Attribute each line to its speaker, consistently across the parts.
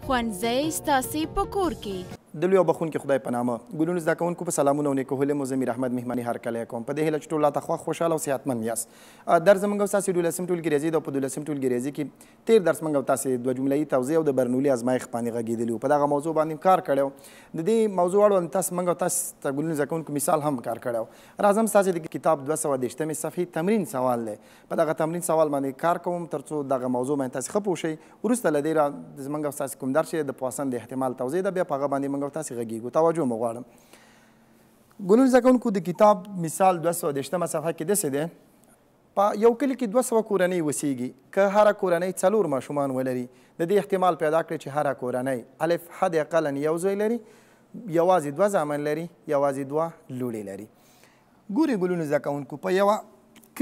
Speaker 1: ښوونځی ستاسې په کور کې
Speaker 2: د لوی او بخونکي خدای په نامه ګلونو زده کوونکو په سلامونه او نیکو هیلې مو زمیر احمد مهماني هرکلی کوم په دې هیله چې ټول راته خوښ خوشحاله او صحتمند یاست درس زموږ او ستاسې 12 ټولګي ریاضي ده او په 12 ټولګي ریاضي کې تیر درس موږ او تاسې 2 جملهیي توضیح او د برنولي ازمایښت باندې غږېدلي وو په دغه موضوع باندې کار کړی د دې موضوع اړوند تاسو موږ او تاسو ته ګلونو زده کوونکو مثال هم کار کړی و راځم ستاسې د کتاب 230 صفحې تمرین سوال دی په دغه تمرین سوال باندې کار کوم تر څو دغه موضوع باندې تاسې ښه پوه شئ وروسته له دې زموږ او ستاسې کوم درس چې د پواسن د احتمال توضیح ده بیا په هغه باندې موږ او تاسې غږېږو توجه مو غواړم ګلونو زده کوونکو د کتاب مثال 230 صفحه کې داسې دی په یو کلي کې 200 کورنۍ اوسیږي که هره کورنۍ 4 ماشومان ولري د دې احتمال پیدا کړئ چې هره کورنۍ الف حد اقلا یو زوی لري یوازې 2 زامن لري یوازې 2 لوڼې لري ګورئ ګلونو زده کوونکو په یوه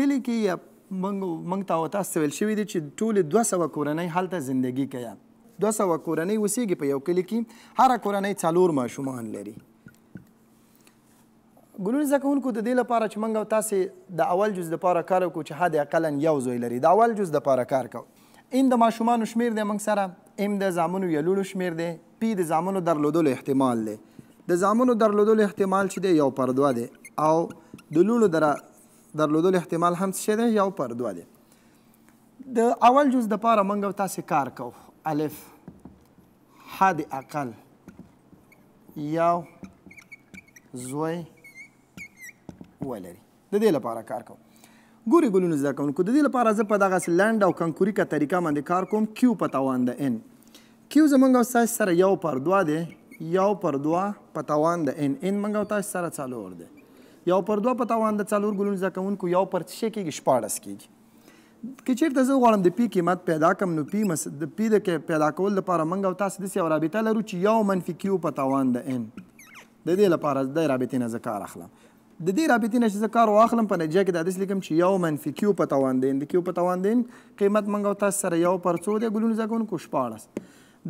Speaker 2: کلي کې موږ ته او تاسو ویل شوي دي چې ټولې 200 کورنۍ هلته زندگی کوي 200 کورنۍ اوسیږي په یو کلي کې هره کورنۍ 4 ماشومان لري ګلونو زده کوونکو د دې لپاره چې موږ او تاسې د اول جز دپاره کار وکړو چې حد اقلا یو زوی لري د اول جز دپاره کار کوو ان د ماشومانو شمیر دی موږ سره ام د زامنو یا لوڼو شمیر دی پی د زامنو درلودلو احتمال دی د زامنو درلودلو احتمال چې دی 1/2 دی او د لوڼو درلودلو احتمال هم څه دی 1/2 دی د اول جز دپاره موږ او تاسې کار کوو الف حد اقل یو زوی ولري د دې لپاره کار کوم ګوري ګلونو زده کوونکو د دې لپاره زه په دغسې لنډ او کنکوریکه طریقه باندې کار کوم کیو په توان د ان کیو زموږ او ستاسې سره 1/2 دی 1/2 په توان د ان ان موږ او تاسې سره 4 دی 1/2 په توان د 4 ګلونو زده کوونکو یو پر څه کېږي 14 کېږي که چېرته زه غواړم د پی قیمت پیدا کړم نو د پی د پیدا کول لپاره موږ او تاسې داسې یو رابطه لرو چې یو منفي کیو په توان د ان د دې لپاره د رابطې نه زه کار اخلم د دې رابطې نه چې زه کار واخلم په نتیجه کې دا داسې لیکم چې یو منفي کیو په توان د ان د کیو په توان د ان قیمت موږ او تاسو سره 1/4 دی ګلونو زده کوونکو 14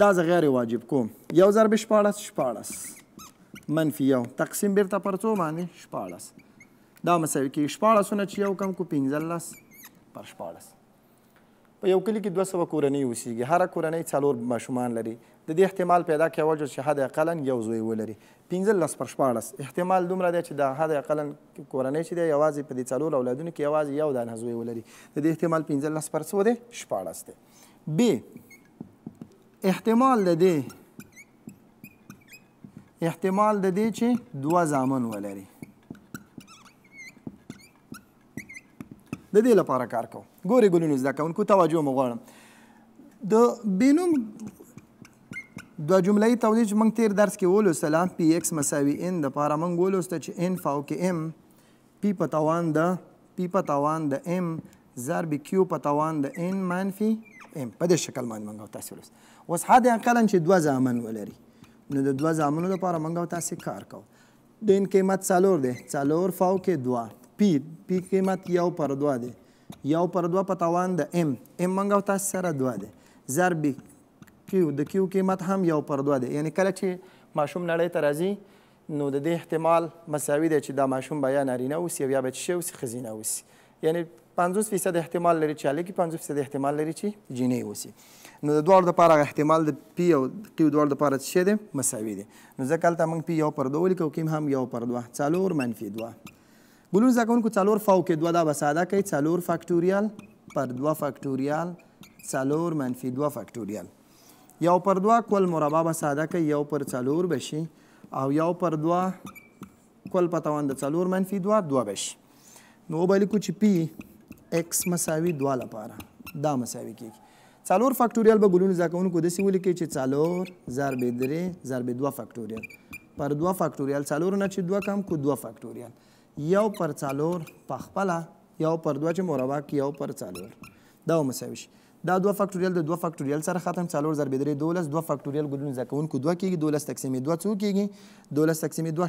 Speaker 2: دا زه غیر واجب کوم 1 ضرب 14 منفي 1 تقسیم بیرته پر څو باندې 14 دا مساوي کېږي 14 نه چې یو کم کو 15 پر 14 په یو کلي کې 200 کورنۍ اوسیږي هره کورنۍ 4 ماشومان لري د دې احتمال پیدا کول چې حد اقلا یو زوی ولري 15 پر 14 احتمال دومره دی چې د حد اقلا کورنۍ چې دی یوازې په دې 4 اولادونو کې یوازې یو دانه زوی ولري د دې احتمال 15 پر څو دی 14 دی ب احتمال د دې چې 2 زامن ولري د دې لپاره کار کوو ګورئ ګلونو زده کوونکو توجه مو غواړم د بینوم 2 جملهیي توضیح چې موږ تیر درس کې ولوستله پی ایکس مساوي ان دپاره موږ ولوسته چې ان فوق ام پی په توان د ام ضرب کیو په توان د ان منفي ام په دې شکل باندې موږ او تاسې ولوست اوس حد اقلا چې 2 زامن ولري نو د 2 زامنو دپاره موږ او تاسې کار کوو د ان قیمت 4 دی 4 فوق 2 پی قیمت 1/2 دی 1/2 په توان د ام موږ او تاسې سره 2 دی ضرب کیو د کیو قیمت هم 1/2 دی یعنی کله چې ماشوم نړۍ ته راځي نو د دې احتمال مساوي دی چې دا ماشوم به یا نارینه اوسي او یا به څه اوسي ښځینه اوسي یعنی 50% احتمال لري چې هلکي 50% احتمال لري چې جینۍ اوسي نو د دواړو دپاره احتمال د پی او کیو دواړو دپاره څه دی مساوي دی نو ځکه هلته موږ پی 1/2 ولیکو کیم هم 1/2 4 منفي 2 ګلونو زده کوونکو 4 فوق 2 دا به ساده کوي 4 فاکتوریال پر 2 فاکتوریال 4 منفي 2 فاکتوریال 1/2 کل مربع به ساده کوي 1/4 بشي او 1/2 کل په توان د 4 منفي 2 بشي نو وبلیکو چې پی ایکس مساوي 2 لپاره دا مساوي کېږي 4 فاکتوریال به ګلونو زده کوونکو داسې ولیکئ چې 4 ضرب 3 ضرب 2 فاکتوریال پر 2 فاکتوریال 4 نه چې 2 کم کو 2 فاکتوریال 1/4 په خپله 1/2 چې مربع کې 1/4 دا مساوي شي دا 2 فاکتوریال د 2 فاکتوریال سره ختم 4 ضرب 3 12 2 فاکتوریال ګلونو زده کوونکو 2 کېږي 12 تقسیم 2 څو کېږي 12 تقسیم 2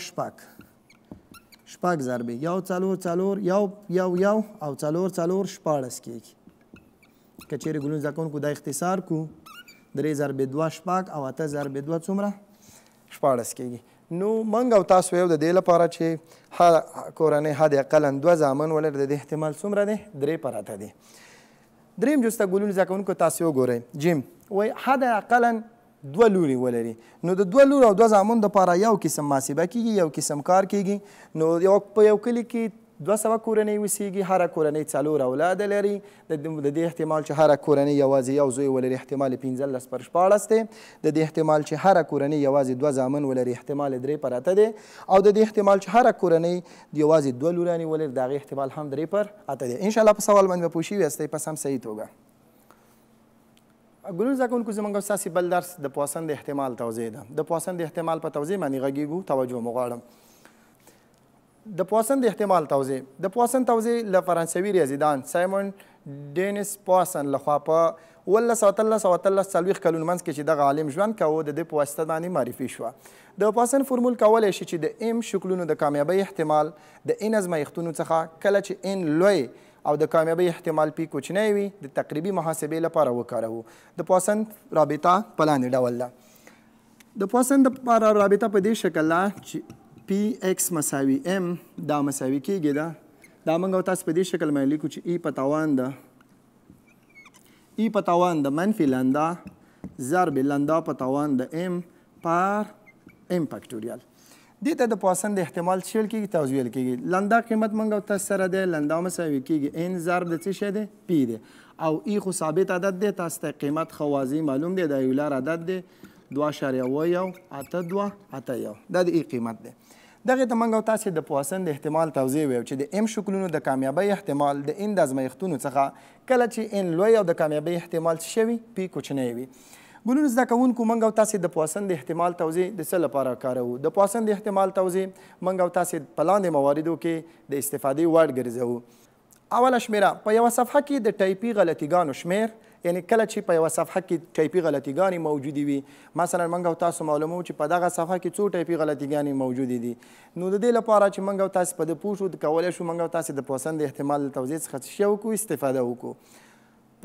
Speaker 2: شپږ ضرب 1 4 1 او 4 14 کېږي که چیرې ګلونو زده کوونکو دا اختصار کو 3 ضرب 2 شپږ او 8 ضرب 2 څومره 14 کېږي نو موږ او تاسو یو د دې لپاره چې کورنۍ حد اقلا 2 زامن ولري د دې احتمال څومره دی 3 دی دریم جز ته ګلونو زده کوونکو تاسې وګورئ جیم وایي حد اقلا دوه لوري ولري نو د دوه لورو او دوه زامنو دپاره یو قسم محاسبه کیږي یو قسم کار کیږي نو په یو کلي کې 200 کورنۍ اوسیږي هره کورنۍ 4 اولاده لري د دې احتمال چې هره کورنۍ یوازې یو زوی ولري احتمال 15 پر 14 دی د دې احتمال چې هره کورنۍ یوازې 2 زامن ولري احتمال 3 پر 8 دی او د دې احتمال چې هره کورنۍ یوازې 2 لورانې ولري د هغې احتمال هم 3 پر 8 دی انشاءالله په سوال باندې به پوه شوي یاستئ په سم صحیح توګه ګلونو زده کوونکو زموږ او ستاسې بل درس د پواسن د احتمال توضیح ده د پواسن د احتمال په توضیح باندې غږیږو توجه مو غواړم د پواسن د احتمال توضیح د پواسن توضیح له فرانسوي ریاضیدان سایمون ډینس پواسن لخوا په 1813 کلونو منځ کې چې دغه عالم ژوند کوه د دې په واسطه باندې معرفي شوه د پواسن فرمول کولی شي چې د ام شکلونو د کامیابۍ احتمال د ان ازمایښتونو څخه کله چې ان لوی او د کامیابۍ احتمال پی کوچنی وي د تقریبي محاسبې لپاره وکاروو د پواسن رابطه په لاندې ډول ده د پواسن دپاره رابطه په دې شکل ده چې پی ایکس مساوي ام دا مساوي کیږي دا موږ او تاسو په دې شکل باندې لیکو چې ای په توان د منفي لندا ضرب لندا په توان د ام پر ام فیکټوریال دې ته د پواسن د احتمال څه ویل کیږي توضیح ویل کیږي لندا قیمت موږ او تاسو سره دی لندا مساوي کیږي ان ضرب د څه شی دی پی دی او ای خو ثابت عدد دی تاسو ته قیمت خو واضح معلوم دی دا یو لار عدد دی 2.82 دا د ای قیمت دی دغه ته موږ او تاسو د پواسن د احتمال توضیح ویو چې د ام شکلونو د کامیابۍ احتمال د ان د ازمایښتونو څخه کله چې ان لوی او د کامیابۍ احتمال څه شوي پی کوچنی وي ګلونو زده کوونکو موږ او تاسو د پواسن د احتمال توضیح د څه لپاره کاروو د پواسن د احتمال توضیح موږ او تاسو په لاندې مواردو کې د استفادې وړ ګرځوو اوله شمیره په یوه صفحه کې د ټایپي غلطیګانو شمیر یعنی کله چې په یوه صفحه کې ټایپي غلطیګانې موجودې وي مثلا موږ او تاسو معلومو چې په دغه صفحه کې څو ټایپي غلطیګانې موجودې دي نو د دې لپاره چې موږ او تاسو په دې پوه شو کولی شو موږ او تاسو د پواسن د احتمال د توضیح څخه څه وکړو استفاده وکړو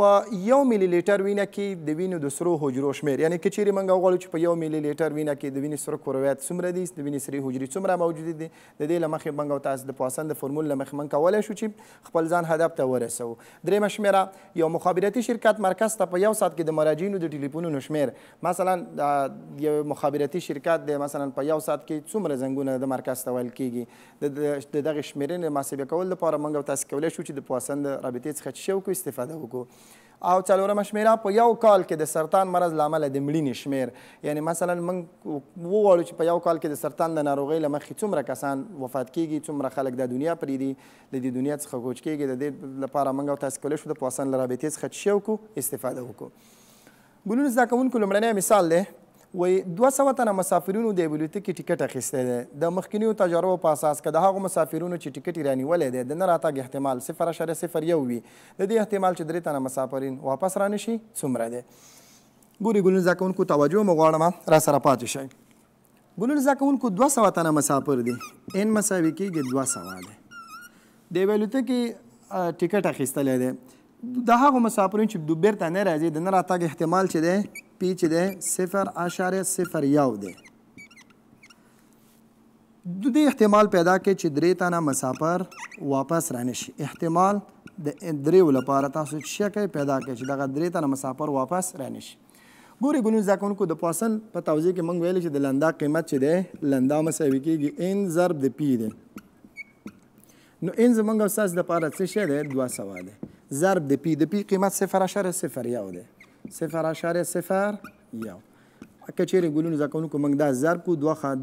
Speaker 2: په 1 میلی لیټر وینه کې د وینو د سرو حجرو شمیر یعنی که چیرې موږ وغواړو چې په 1 میلی لیټر وینه کې د وینې سره کرویات څومره دي د وینې سرې حجرې څومره موجودې دي د دې له مخې موږ او تاسو د پواسن د فرمول له مخې موږ کولی شو چې خپل ځان هدف ته ورسوو درېیمه شمیره یو مخابراتي شرکت مرکز ته په 1 ساعت کې د مراجعینو د ټلیفونونو شمیر مثلا یو مخابراتي شرکت دی مثلا په 1 ساعت کې څومره زنګونه د مرکز ته ویل کیږي د دغې شمیرې محاسبه کول لپاره موږ او تاسو کولی شو چې د پواسن د رابطې څخه څه وکړو استفاده وکړو او څلورمه شمیره په یو کال کې د سرطان مرض له امله د مړینې شمیر یعنی مثلا موږ وغواړو چې په یو کال کې د سرطان د ناروغۍ له مخې څومره کسان وفات کیږي څومره خلک د دنیا پرېږدي د دې دنیا څخه کوچ کیږي د دې لپاره موږ او تاسو کولی شو د پواسن له رابطې څخه څه وکړو استفاده وکړو ګلونو زده کوونکو لومړنی مثال دی وایي 200 تنه مسافرینو د یوې الوتکې ټیکټ اخیستی دی د مخکینیو تجاربو په اساس که د هغو مسافرینو چې ټیکټ یې رانیولی دی د نه راتګ احتمال 0.01 وي د دې احتمال چې 3 تنه مسافرین واپس رانه شي څومره دی ګورئ ګلونو زده کوونکو توجه مو غواړم را سره پاتې شئ ګلونو زده کوونکو 200 تنه مسافر دي ان مساوي کېږي 200 دی د یوې الوتکې ټیکټ اخیستلی دی د هغو مسافرین چې بیرته نه راځي د نه راتګ احتمال چې دی پی چې دی 0.01 دی د دې احتمال پیدا کړي چې 3 تنه مسافر واپس رانشي احتمال د 3 لپاره تاسو څه کوئ پیدا کړئ چې دغه 3 تنه مسافر واپس رانشي ګورئ ګلونو زده کوونکو د پواسن په توضیح کې موږ ویلي چې د لندا قیمت چې دی لندا مساوي کېږي ان ضرب د پی دی نو ان زموږ او ستاسو دپاره څه شی دی 200 دی ضرب د پی قیمت 0.01 دی 0.01 که چیرې ګلونو زده کوونکو موږ دا ضرب کړو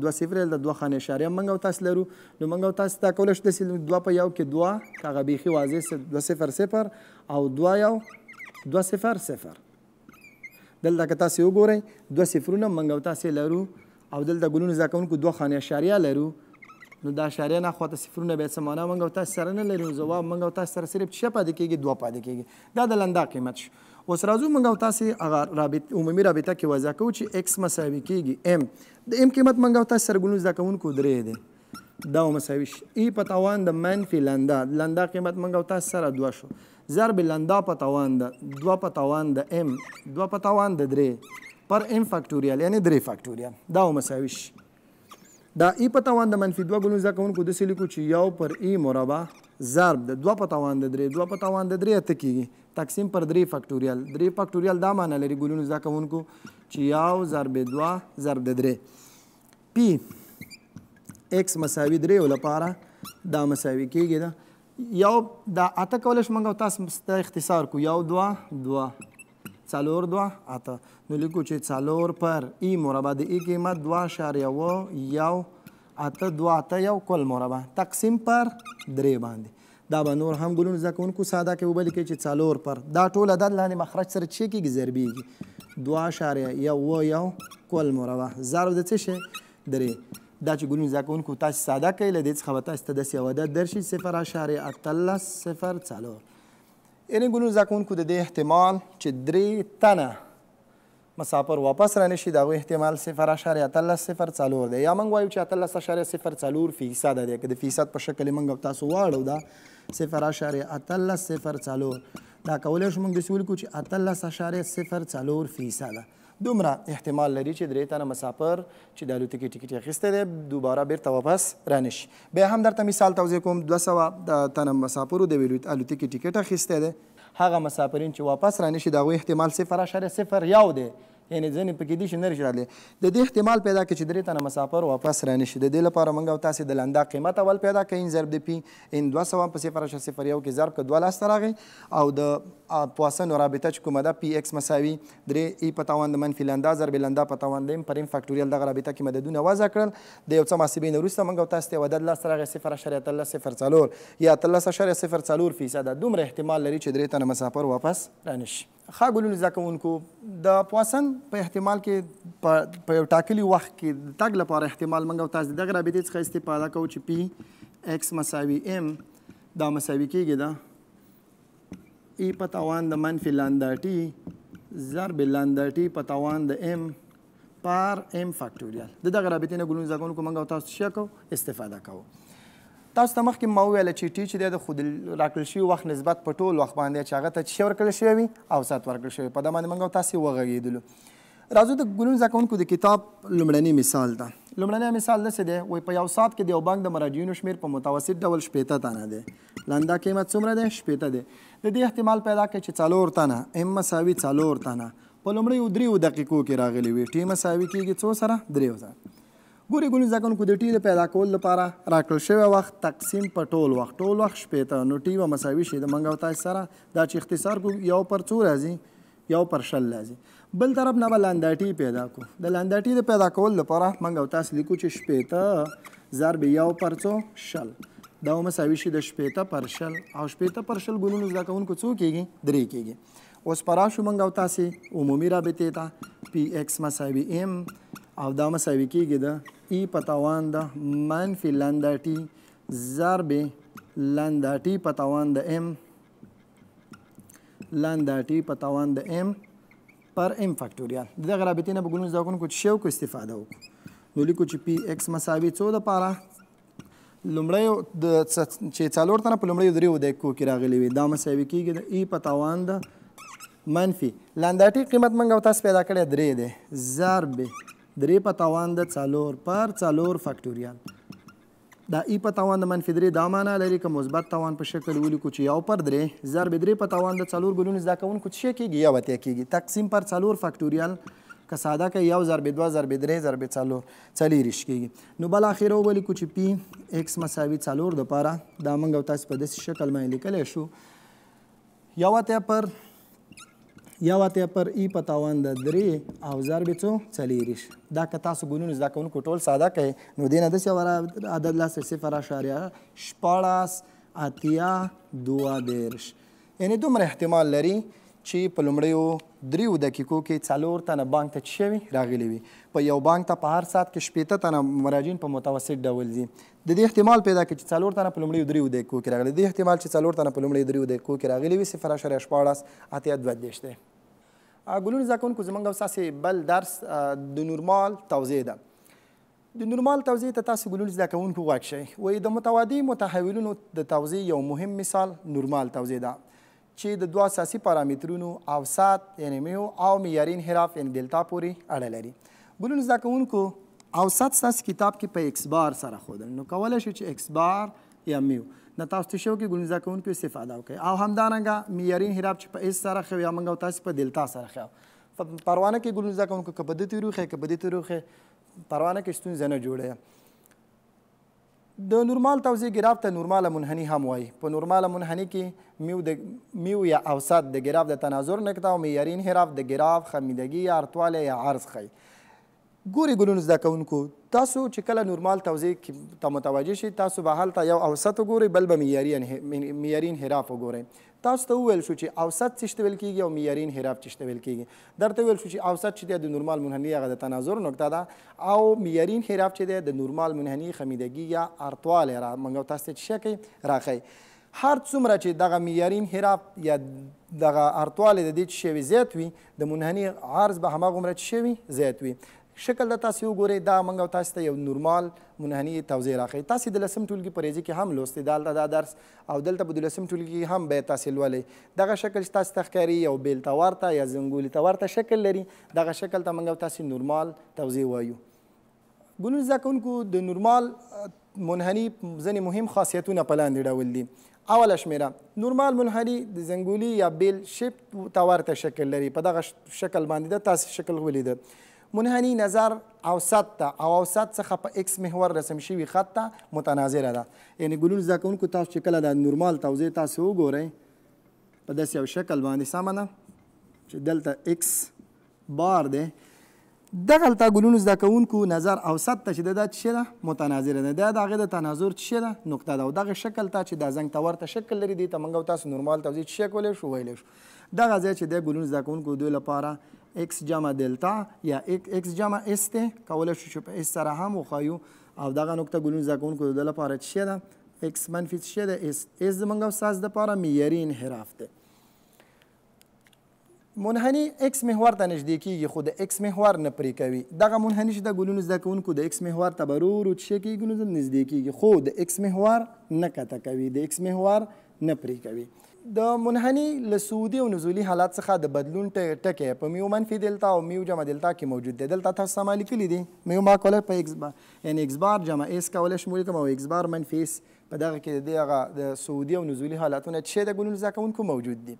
Speaker 2: 2 صفر د 2 خانې اشاریه موږ او تاسو لرو نو موږ او تاسو دا کولی شو داسې 2 په یو کې 2 هغه بیخي واضح 2.00 او 2.0 دلته که تاسو وګورئ 2 صفرونه موږ او تاسو لرو او دلته ګلونو زده کوونکو 2 خانې اشاریه لرو نو دا اشاریه نه خواته صفرونه بیا څه معنا موږ او تاسو سره نه لري نو ځواب موږ او تاسو سره صرف څه پاتې کېږي 2 پاتې کېږي دا د لندا قیمت شو اوس راځو موږ او تاسو هغه عمومي رابطه کې وضع کوو چې ایکس مساوي کېږي ام د ام قیمت موږ او تاسو سره ګلونو زده کوونکو 3 دی دا مساوي شي ای په توان د منفي لندا قیمت موږ او تاسو سره 2 شو ضرب لندا په توان د 2 په توان د ام 2 په توان د 3 پر ام فیکټوریال یعنی 3 فیکټوریال دا مساوي شي دا ای په توان د منفي 2 ګلونو زده کوونکو داسې لیکو چې 1 پر ای مربع ضرب د 2 په توان د 3 2 په توان د 3 اته کېږي تقسیم پر 3 فیکټوریال 3 فیکټوریال دا معنی لري ګلونو زده کوونکو چې 1 ضرب 2 ضرب د 3 پی ایکس مساوي 3 لپاره دا مساوي کېږي دا یو دا اته کولی شو موږ تاسو ته اختصار کو 1 2 2 څلور 2 اته نو لیکو چې څلور پر ای مربع د ای قیمت 2.1 اته 2 اته یو کل مربع تقسیم پر 3 باندې دا به نور هم ګلونو زده کوونکو ساده کې وبلیکئ چې څلور پر دا ټول عدد لاندې مخرج سره څه کېږي ضربېږي 2.1 کل مربع ضرب د څه شی 3 دا چې ګلونو زده کوونکو تاسو ساده کوئ له دې څخه به تاسو ته داسې یو عدد درشي 0.1304 یعنې ګلونو زده کوونکو د دې احتمال چې 3 تنه مسافر واپس رانشي د هغوی احتمال 0.1304 دی یا موږ وایو چې 13.04 فیصده دی که د فیصد په شکل یې موږ تاسو واړو دا 0.1304 دا کولی شو موږ داسې ولیکو چې 13.04 فیصده دومره احتمال لري چې 3 تنه مسافر چې د الوتکې ټکټ یې اخیستی دی دوباره بیرته واپس رانشي بیا هم درته مثال توضیح کوم 200 تنه مسافرو د الوتکې ټکټ اخیستی دی هغه مسافرین چې واپس رانشي د هغوی احتمال 0.01 دی یعنې ځینې پکې دي چې نه راشي راتلی د دې احتمال پیدا کړي چې 3 تنه مسافر واپس رانشي د دې لپاره موږ او تاسې د لنده قیمت اول پیدا کړئ ان ضرب د پی ان 200 په 0.01 کې ضرب که 12 ته راغی او د پواسن رابطه چې کومه ده پی ایکس مساوي 3 ای په توان د منفي لنده ضرب لنده په توان د ام پر ام فاکټوریال دغه رابطه کې مددونه وضع کړل د یو څه محاسبې نه وروسته موږ او تاسو ته یو عدد لاسته راغی 0.1304 یا 13.04 فیصده دومره احتمال لري چې 3 تنه مسافر واپس رانشي ښه ګلونو زده کوونکو د پواسن په احتمال کې په یو ټاکلي وخت کې د تګ لپاره احتمال موږ او تاسو د دغه رابطې څخه استفاده کوو چې پی ایکس مساوي ام دا مساوي کېږي دا ای په توان د منفي لنده ټي ضرب لنده ټي په توان د ام پر ام فاکټوریال د دغه رابطې نه ګلونو زده کوونکو موږ او تاسو څه کوو استفاده کوو تاسو ته مخکې ما وویله چې ټي چې دی د خو د راکړل شوي وخت نسبت په ټول وخت باندې چې هغه ته څه ورکړل شوی وي اوسط ورکړل شوی په ده باندې موږ او تاسې وغږېدلو راځو د ګلونو زده کوونکو د کتاب لومړني مثال ته لومړنی مثال داسې دی وایي په یو ساعت کې د یو بانک د مراجعینو شمېر په متوسط ډول 80 تنه دی لنده قیمت څومره دی 80 دی د دې احتمال پیدا کړئ چې 4 تنه ام مساوي 4 تنه په لومړیو 3 دقیقو کې راغلي وي ټي مساوي کېږي څو سره 3 سره ګورې ګلونو زده کوونکو د ټي د پیدا کولو لپاره راکړل شوی وخت تقسیم په ټول وخت 80 نو ټي به مساوي شي د موږ او تاسو سره دا چې اختصار کو یو پر څو راځي یو پر شل راځي بل طرف نه به لنده ټي پیدا کو د لنده ټي د پیدا کولو لپاره موږ او تاسو لیکو چې 80 ضرب یو پر څو شل دا مساوي شي د 80 پر شل او 80 پر شل ګلونو زده کوونکو څو کېږي 3 کېږي اوس پر راشو موږ او تاسو عمومي رابطې ته پی ایکس مساوي ام او دا مساوي کېږي د ای په توان د منفي لنده ټي ضرب لنده ټي په توان د ام لنده ټي په توان د ام پر ام فاکټوریال د دغه رابطې نه به ګلونو زده کوونکو چې شی استفاده وکړو نو لیکو چې پی ایکس مساوي څو دپاره لومړیو د چې 4 تنه په لومړیو 3 دقیقو کې راغلي وي دا مساوي کېږي د ای په توان د منفي لنده ټي قیمت موږ او تاسو پیدا کړی 3 دی ضرب 3 په توان د 4 پر 4 فاکټوریال دا ای په توان د منفي 3 دا معنی لري که مثبت توان په شکل ولیکو چې 1 پر 3 ضرب 3 په توان د 4 ګلونو زده کوونکو څه کېږي یو اتیا کېږي تقسیم پر 4 فاکټوریال که ساده که 1 ضرب 2 ضرب 3 ضرب 4 څلېرویشت کېږي نو بالاخره ولیکو چې پی ایکس مساوي 4 دپاره دا موږ او تاسو په داسې شکل باندې لیکلی شو یو اتیا پر ای په توان د 3 او ضرب څو 4 دا که تاسو ګلونو زده کوونکو ټول ساده کوئ نو دې نه داسې عدد لاسته 0.82 یعنې دومره احتمال لري چې په لومړیو 3 دقیقو کې 4 تنه بانک ته څه شوي راغلي وي په یو بانک ته په هر ساعت کې 80 تنه مراجعین په متوسط ډول ځي د دې احتمال پیدا کړي چې 4 تنه په لومړیو 3 دقیقو کې راغلي دې احتمال چې 4 تنه په لومړیو 3 دقیقو کې راغلي وي 0.14 دی ګلونو زده کوونکو زموږ او ستاسې بل درس د نورمال توضیح ده د نورمال توضیح ته تاسو ګلونو زده کوونکو غوږ شئ وایي د متعادي متحولونو د توضیح یو مهم مثال نورمال توضیح ده چې د 2 اساسي پارامترونو اوسط یعنې میو او معیاري انحراف یعنې دلتا پورې اړه لري ګلونو زده کوونکو اوسط ستاسو کتاب کې په ایکس بار سره ښودل نو کولی شو چې ایکس بار یا میو نه تاسو ته شو کې ګلونو زده کوونکو استفاده وکړئ او همدارنګه معیاري انحراف چې په اس سره ښه یا موږ او تاسو په دلتا سره ښه پروانه کې ګلونو زده کوونکو که په دې تورو ښه که په دې تورو ښه پروانه کې ستونزه نه جوړوي. د نورمال توزیع ګراف ته نورماله منحني هم وایي. په نورماله منحني کې میو یا اوسط د ګراف د تناظر نقطه او معیاري انحراف د ګراف خمیدګي یا ارتوالی یا عرض ښیي. ګوري ګلونو زده کوونکو تاسو چې کله نورمال توزیع ته متوجه شئ تاسو به هلته یو اوسط وګورئ بل به معیاري انحراف وګورئ. تاسو ته وویل شو چې اوسط څه شته ویل کېږي او معیاري انحراف څه شته ویل کېږي. درته ویل شو چې اوسط چې دی د نورمال منحني هغه د تناظر نقطه ده او معیاري انحراف چې دی د نورمال منحني خمیدګي یا ارتوالی موږ تاسو ته څه شی کوي راښیي. هر څومره چې دغه معیاري انحراف یا دغه ارتوالی د دې څه شی وي زیات وي د منحني عرض به هماغومره څه شی وي زیات وي. شکل د تاسو وګورئ دا موږ او تاسو ته یو نورمال منحني توزیع راښیي. تاسو د 10م ټولګي په ریاضي کې هم لوستي دلته دا درس او دلته په 12م ټولګي کې هم باید تاسو لولئ. دغه شکل چې تاسو ته ښکاري یو بیلته ورته یا زنګولي ته ورته شکل لري. دغه شکل ته موږ او تاسو نورمال توزیع وایو. ګلونو زده کوونکو د نورمال منحني ځینې مهم خاصیتونه په لاندې ډول دي. اوله شمیره نورمال منحني د زنګولي یا بیل شیپ ته ورته شکل لري. په دغه شکل باندې د تاسو شکل ولیده. منحني نظر اوسط ته او اوسط څخه په اکس محور رسم شوي خط ته متناظره ده. یعنې ګلونو زده کوونکو تاسو چې کله د نورمال توزیع تاسو وګورئ په داسې یو شکل باندې سمه ده چې دلته اکس بار دی دغلته ګلونو زده کوونکو نظر اوسط ته چې دا څه ده متناظره ده. دا د هغې د تناظر څه ده نقطه ده او دغه شکل ته چې دا زنګ ته ورته شکل لري دې ته موږ او تاسو نورمال توزیع څه کولی شو ویلی شو. دغه ځای چې دی ګلونو زده کوونکو دوی لپاره اکس جمع دلتا یا اکس جمع اس دی کولی شو چې په اس سره هم وښایو او دغه نقطه ګلونو زده کوونکو د لپاره څه ده اکس منفي څه ده اس زموږ او ستاسو دپاره معیاري انحراف دی. منحني اکس محور ته نږدې کېږي خو د اکس محور نه پرې کوي. دغه منحني چې د ګلونو زده کوونکو د اکس محور ته به ورو ورو څه کېږي نو نږدې کېږي خو د اکس محور نه کته کوي د اکس محور نه پرې کوي. د منحني له صعودي او نزولي حالات څخه د بدلون ټکی په میو منفي دلتا او میو جمع دلتا کې موجود دی. دلته تاسو سما لیکلي دي میو ما کولی په اکس بار یعنې اکس بار جمع اس کولی شم ولیکم او اکس بار منفي اس په دغه کې د دې هغه د صعودي او نزولي حالتونه چې د ګلونو زده کوونکو موجود دي.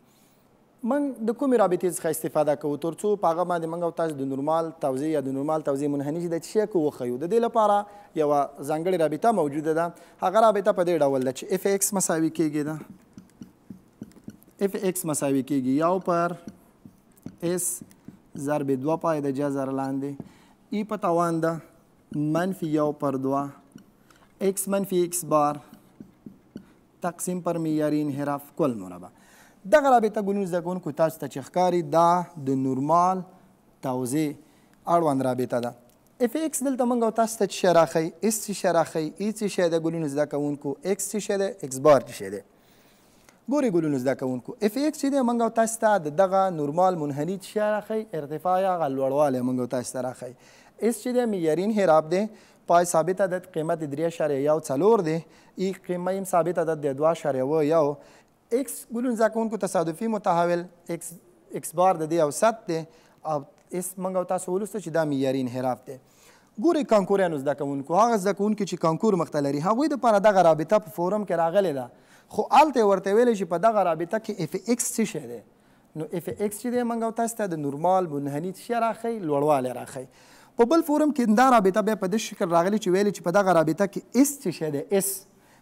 Speaker 2: موږ د کومې رابطې څخه استفاده کوو تر څو په هغه باندې موږ او تاسو د نورمال توزیع یا د نورمال توزیع منحني چې د څه کو وښیو. د دې لپاره یوه ځانګړې رابطه موجوده ده. هغه رابطه په دې ډول ده چې اف اکس مساوي کېږي ده اف اکس مساوي کېږي یو پر اس ضرب 2 پای د جذر لاندې ای په توان ده منفي یو پر 2 اکس منفي اکس بار تقسیم پر معیاري انحراف کل مربع. دغه رابطه ګلونو زده کوونکو تاسو ته چې ښکاري دا د نورمال توزیع اړوند رابطه ده. اف اکس دلته موږ او تاسو ته څه شی راښیي اس څه شی راښیي ای څه شی ده ګلونو زده کوونکو اکس څه شی ده اکس بار څه شی ده. ګورئ ګلونو زده کوونکو اف اکس چې دی موږ او تاسو ته د دغه نورمال منحني څه شی راښیي ارتفاع یا هغه لوړوالی موږ او تاسو ته راښیي. اس چې دی معیاري انحراف دی پای ثابت عدد قیمت 3.14 دی ای قیمه هم ثابت عدد دی 2.1 اکس ګلونو زده کوونکو تصادفي متحول اکس بار د دې اوسط دی او اس موږ او تاسو ولوسته چې دا معیاري انحراف دی. ګورئ کانکوریانو زده کوونکو هغه زده کوونکي چې کانکور مخته لري هغوی دپاره دغه رابطه په فورم کې راغلې ده خو هلته یې ورته ویلی چې په دغه رابطه کې اف اکس څه شی دی نو اف اکس چې دی موږ او تاسو ته د نورمال منحني څه شی راښیي لوړوالی راښیي. په بل فورم کې دا رابطه بیا په دې شکل راغلې چې ویلې چې په دغه رابطه کې اس څه شی دی اس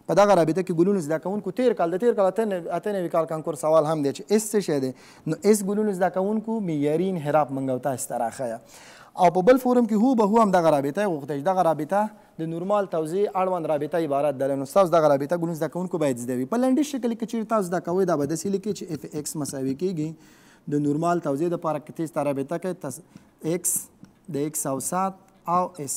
Speaker 2: په دغه رابطه کې ګلونو زده کوونکو تیر کال اته نوي کال کانکور سوال هم دی چې اس څه شی دی نو اس ګلونو زده کوونکو معیاري انحراف موږ او تاسو ته راښیه. او په بل فورم کې هو به هو هم دغه رابطه یې غوښته چې دغه رابطه د نورمال توزیع اړوند رابطه عبارت ده. نو ستاسو دغه رابطه ګلونو زده کوونکو باید زده وي. په لنډیز شکل کې چیرې تاسو زده کوئ دا به داسې لیکئ چې اف اکس مساوي کېږي د نورمال توزیع دپاره که تاسو رابطه کوئ اکس د اکس اوسط او اس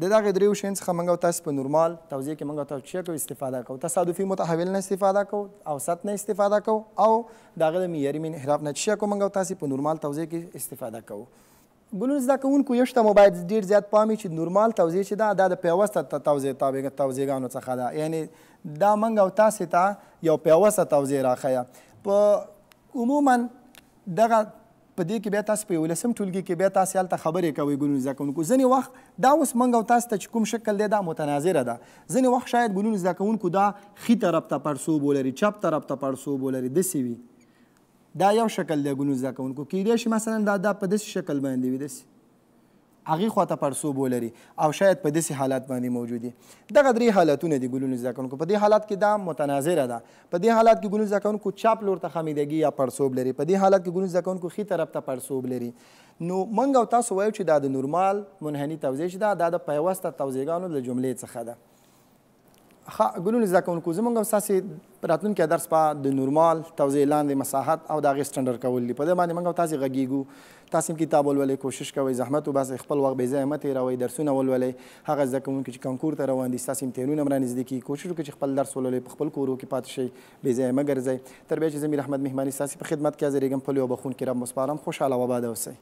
Speaker 2: د دغه دریو شیانو څخه موږ او تاسو په نورمال توزیع کې موږ او تاسو څه کوو استفاده کوو تصادفي متحول نه استفاده کوو اوسط نه استفاده کوو او د هغه د معیاري انحراف نه څه کوو موږ او تاسو په نورمال توزیع کې استفاده کوو. ګلونو زده کوونکو یو شته مو باید ډېر زیات پام وي چې نورمال توزیع چې ده دا د پیوسته توزیعګانو څخه ده یعنې دا موږ او تاسې ته یو پیوسته توزیع راښیه. په عموما دغه په دې کې بیا تاسو په 11 ټولګي کې بیا تاسو هلته خبرې کوئ ګلونو زده کوونکو. ځینې وخت دا اوس موږ او تاسو ته چې کوم شکل دی دا متناظره ده. ځینې وخت شاید ګلونو زده کوونکو دا ښي طرف ته پړسوب ولري، چپ طرف ته پړسوب ولري، داسې وي. دا یو شکل دی ګلونو زده کوونکو. کیدای شي مثلا دا په داسې شکل باندې وي، داسې هغې خواته پړسوب ولري او شاید په داسې حالات باندې موجود وي. دغه 3 حالتونه دي ګلونو زده کوونکو. په دې حالت کې دا متناظره ده. په دې حالت کې ګلونو زده کوونکو چپ لور ته خمیدګي یا پړسوب لري. په دې حالت کې ګلونو زده کوونکو ښي طرف ته پړسوب لري. نو موږ او تاسو وایو چې دا د نورمال منحني توضیح چې ده دا د پیوسته توضیحګانو له جملې څخه ده. ګلونو زده کوونکو زموږ او ستاسې راتلونکی درس په د نورمال توضیح لاندې مساحت او د هغې سټنډرډ کول دي. په دې باندې موږ او تاسې غږیږو. تاسو هم کتاب ولولئ، کوشش کوئ، زحمت وباسئ، خپل وخت بې ځایه مه تېروئ، درسونه ولولئ. هغه زده کوونکي چې کانکور ته روان دي ستاسې امتحانونه هم رانږدې کېږي، کوشش وکړئ چې خپل درس ولولئ، په خپل کورو کې پاتې شئ، بې ځایه مه ګرځئ. تر بیا چې زه میر احمد مهماني ستاسې په خدمت کې حاضرېږم، خپل یو بخونکي رب مسپارم. خوشحاله و آباده اوسئ.